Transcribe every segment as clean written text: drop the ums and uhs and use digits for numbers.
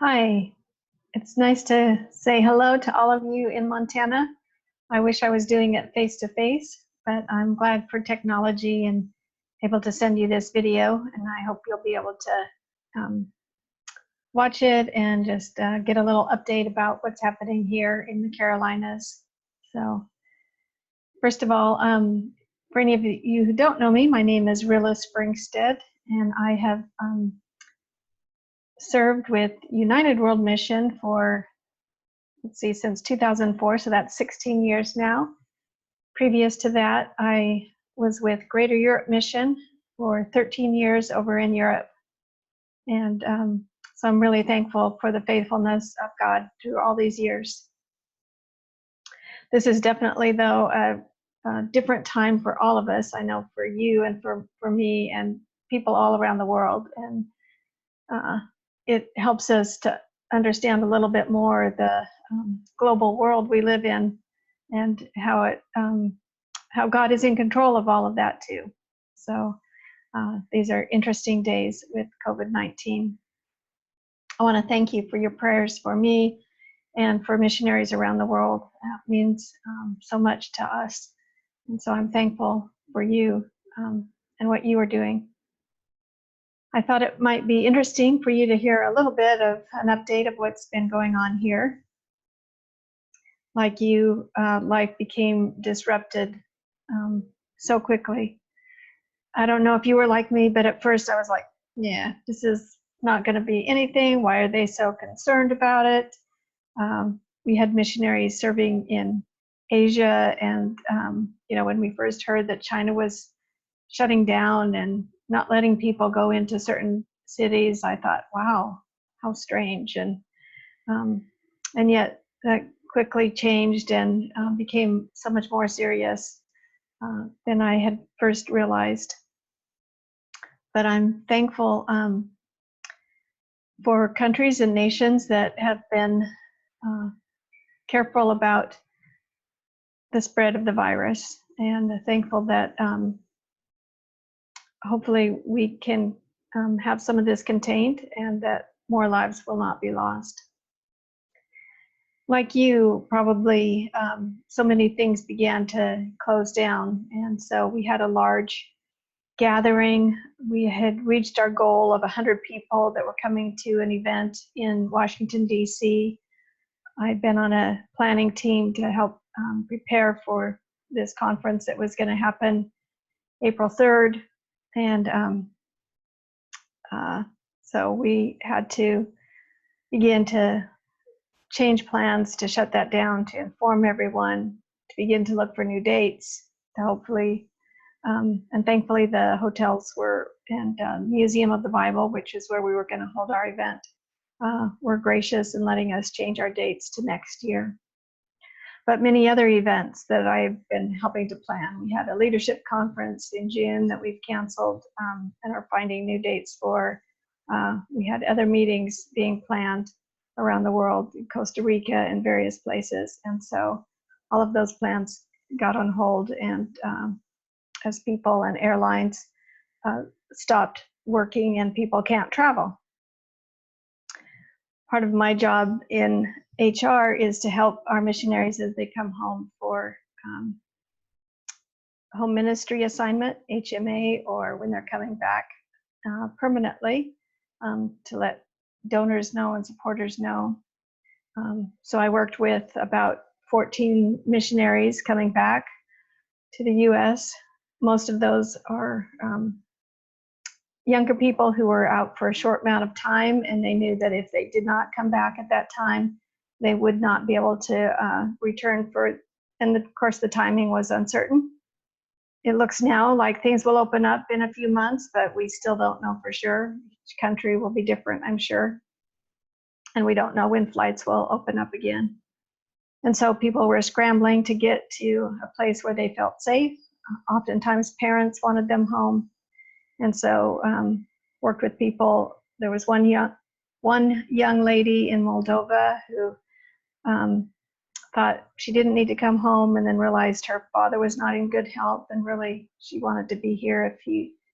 Hi, it's nice to say hello to all of you in Montana. I wish I was doing it face to face, but I'm glad for technology and able to send you this video, and I hope you'll be able to watch it and just get a little update about what's happening here in the Carolinas. So first of all, for any of you who don't know me, my name is Rilla Springstead, and I have served with United World Mission for, since 2004, so that's 16 years now. Previous to that, I was with Greater Europe Mission for 13 years over in Europe. And so I'm really thankful for the faithfulness of God through all these years. This is definitely, though, a different time for all of us. I know for you and for me and people all around the world. And it helps us to understand a little bit more the global world we live in and how God is in control of all of that too. So these are interesting days with COVID-19. I want to thank you for your prayers for me and for missionaries around the world. That means so much to us. And so I'm thankful for you and what you are doing. I thought it might be interesting for you to hear a little bit of an update of what's been going on here. Like you, life became disrupted so quickly. I don't know if you were like me, but at first I was like, yeah, this is not going to be anything. Why are they so concerned about it? We had missionaries serving in Asia, and when we first heard that China was shutting down and not letting people go into certain cities, I thought, wow, how strange. And yet that quickly changed and became so much more serious than I had first realized. But I'm thankful for countries and nations that have been careful about the spread of the virus, and thankful that hopefully we can have some of this contained and that more lives will not be lost. Like you, probably so many things began to close down, and so we had a large gathering. We had reached our goal of 100 people that were coming to an event in Washington, D.C. I'd been on a planning team to help prepare for this conference that was going to happen April 3rd. And so we had to begin to change plans, to shut that down, to inform everyone, to begin to look for new dates, to hopefully, and thankfully the hotels were, and Museum of the Bible, which is where we were going to hold our event, were gracious in letting us change our dates to next year. But many other events that I've been helping to plan. We had a leadership conference in June that we've canceled and are finding new dates for. We had other meetings being planned around the world, in Costa Rica and various places. And so all of those plans got on hold, and as people and airlines stopped working and people can't travel. Part of my job in HR is to help our missionaries as they come home for home ministry assignment, HMA, or when they're coming back permanently, to let donors know and supporters know. So I worked with about 14 missionaries coming back to the U.S. Most of those are younger people who were out for a short amount of time, and they knew that if they did not come back at that time, they would not be able to return for, and of course the timing was uncertain. It looks now like things will open up in a few months, but we still don't know for sure. Each country will be different, I'm sure. And we don't know when flights will open up again. And so people were scrambling to get to a place where they felt safe. Oftentimes parents wanted them home. And so worked with people. There was one young lady in Moldova who thought she didn't need to come home, and then realized her father was not in good health, and really she wanted to be here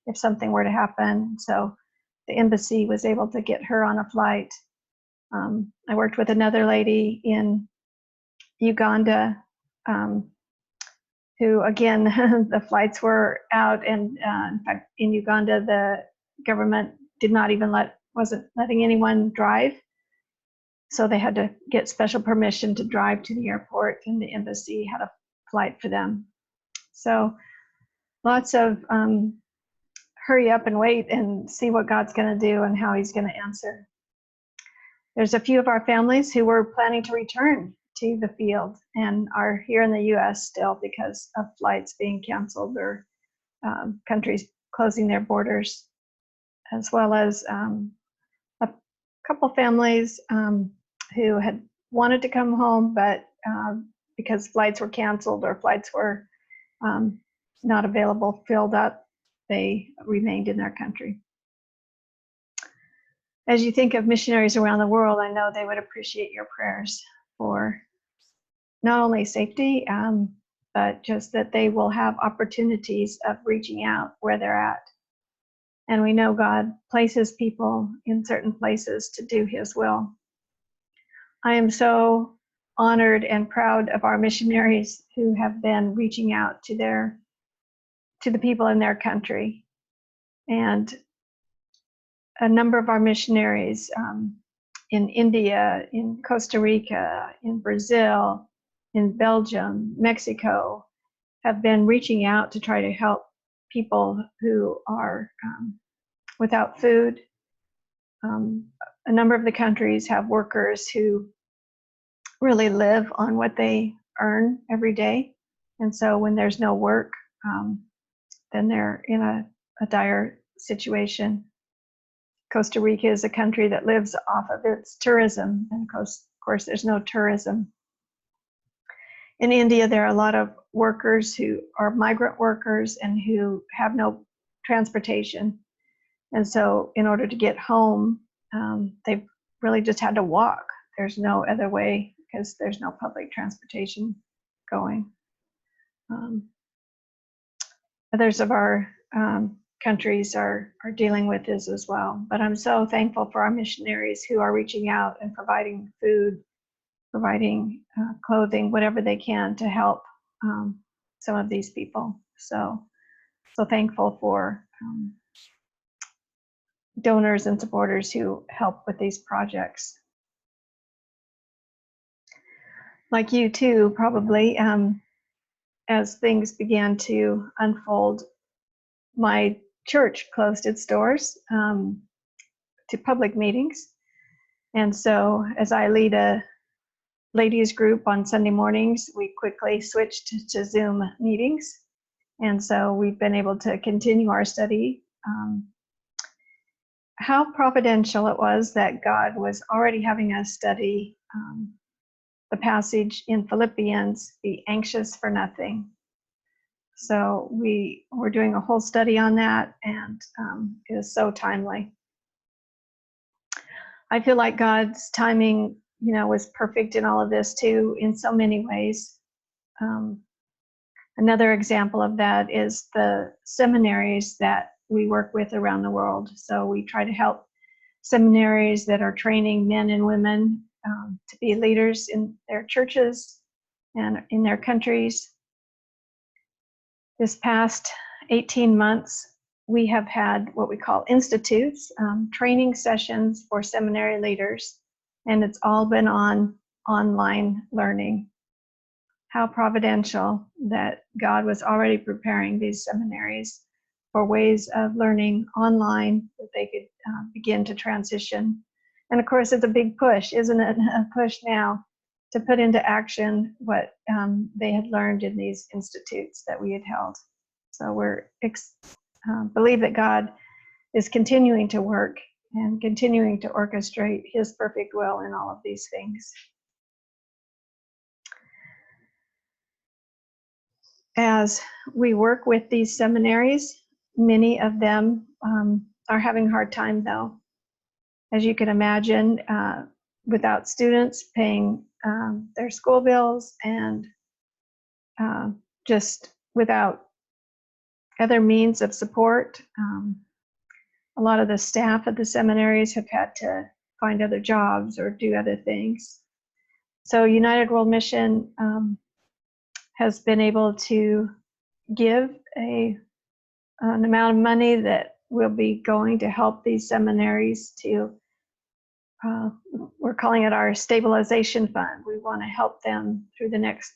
if something were to happen. So the embassy was able to get her on a flight I worked with another lady in Uganda, who again, the flights were out, and in fact, in Uganda, the government did not even wasn't letting anyone drive. So they had to get special permission to drive to the airport, and the embassy had a flight for them. So lots of hurry up and wait and see what God's going to do and how he's going to answer. There's a few of our families who were planning to return to the field and are here in the US still because of flights being canceled or countries closing their borders, as well as a couple families who had wanted to come home, but because flights were canceled or flights were not available, filled up, they remained in their country. As you think of missionaries around the world, I know they would appreciate your prayers for not only safety, but just that they will have opportunities of reaching out where they're at. And we know God places people in certain places to do his will. I am so honored and proud of our missionaries who have been reaching out to the people in their country. And a number of our missionaries in India, in Costa Rica, in Brazil, in Belgium, Mexico, have been reaching out to try to help people who are without food. A number of the countries have workers who really live on what they earn every day. And so when there's no work, then they're in a dire situation. Costa Rica is a country that lives off of its tourism, and of course there's no tourism. In India, there are a lot of workers who are migrant workers and who have no transportation. And so in order to get home, they've really just had to walk. There's no other way because there's no public transportation going. Others of our countries are dealing with this as well. But I'm so thankful for our missionaries who are reaching out and providing food, providing clothing, whatever they can to help some of these people. So thankful for donors and supporters who help with these projects. Like you too, probably, as things began to unfold, my church closed its doors to public meetings. And so as I lead a ladies group on Sunday mornings, we quickly switched to Zoom meetings. And so we've been able to continue our study. How providential it was that God was already having us study the passage in Philippians, be anxious for nothing. So we're doing a whole study on that, and it is so timely. I feel like God's timing, was perfect in all of this too, in so many ways. Another example of that is the seminaries that we work with around the world. So we try to help seminaries that are training men and women to be leaders in their churches and in their countries. This past 18 months, we have had what we call institutes, training sessions for seminary leaders, and it's all been on online learning. How providential that God was already preparing these seminaries for ways of learning online that they could begin to transition. And of course, it's a big push, isn't it? A push now to put into action what they had learned in these institutes that we had held. So we're believe that God is continuing to work and continuing to orchestrate his perfect will in all of these things. As we work with these seminaries, many of them are having a hard time though. As you can imagine, without students paying their school bills and just without other means of support, a lot of the staff at the seminaries have had to find other jobs or do other things. So United World Mission has been able to give an amount of money that will be going to help these seminaries to, we're calling it our Stabilization Fund. We want to help them through the next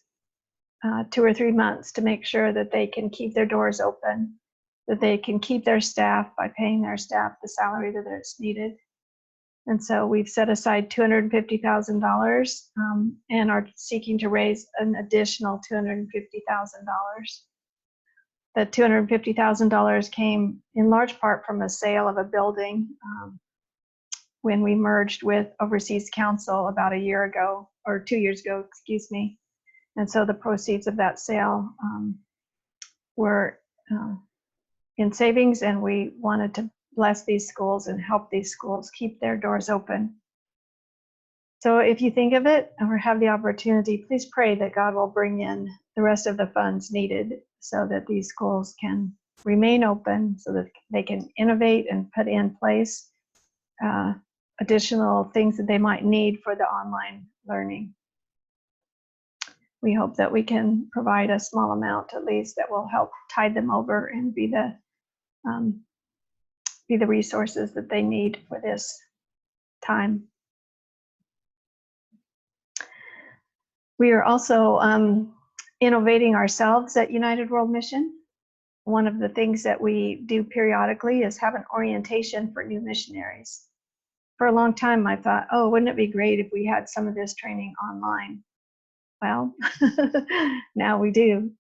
2 or 3 months to make sure that they can keep their doors open, that they can keep their staff by paying their staff the salary that is needed. And so we've set aside $250,000 and are seeking to raise an additional $250,000. The $250,000 came in large part from a sale of a building when we merged with Overseas Council about a year ago, or 2 years ago, excuse me. And so the proceeds of that sale were in savings, and we wanted to bless these schools and help these schools keep their doors open. So if you think of it or have the opportunity, please pray that God will bring in the rest of the funds needed so that these schools can remain open, so that they can innovate and put in place additional things that they might need for the online learning. We hope that we can provide a small amount at least that will help tide them over and be the resources that they need for this time. We are also innovating ourselves at United World Mission. One of the things that we do periodically is have an orientation for new missionaries. For a long time, I thought, oh, wouldn't it be great if we had some of this training online? Well, now we do.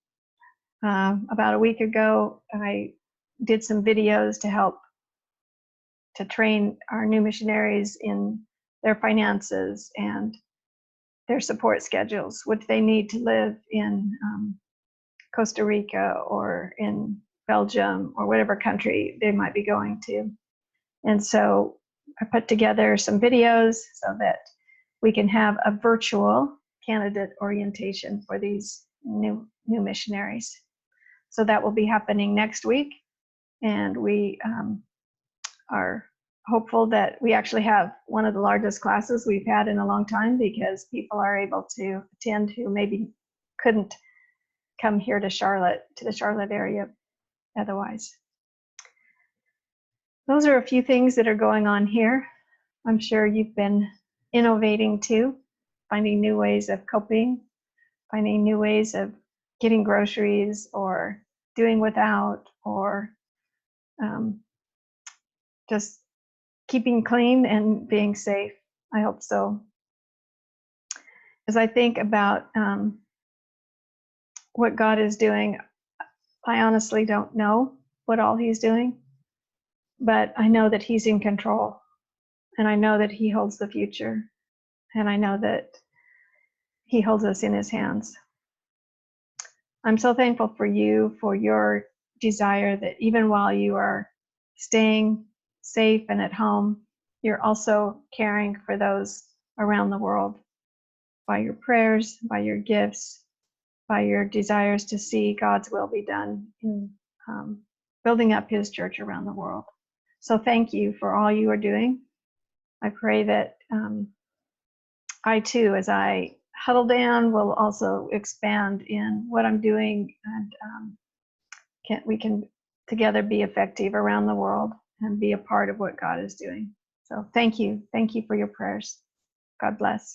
About a week ago, I did some videos to help to train our new missionaries in their finances and their support schedules, what they need to live in Costa Rica or in Belgium or whatever country they might be going to. And so I put together some videos so that we can have a virtual candidate orientation for these new missionaries. So that will be happening next week, and we are hopeful that we actually have one of the largest classes we've had in a long time, because people are able to attend who maybe couldn't come here to Charlotte, to the Charlotte area otherwise. Those are a few things that are going on here. I'm sure you've been innovating too, finding new ways of coping, finding new ways of getting groceries or doing without, or just keeping clean and being safe. I hope so. As I think about what God is doing, I honestly don't know what all he's doing, but I know that he's in control, and I know that he holds the future, and I know that he holds us in his hands. I'm so thankful for you, for your desire that even while you are staying safe and at home, you're also caring for those around the world by your prayers, by your gifts, by your desires to see God's will be done in building up his church around the world. So thank you for all you are doing. I pray that I too, as I huddle down, will also expand in what I'm doing, and we can together be effective around the world and be a part of what God is doing. So thank you. Thank you for your prayers. God bless.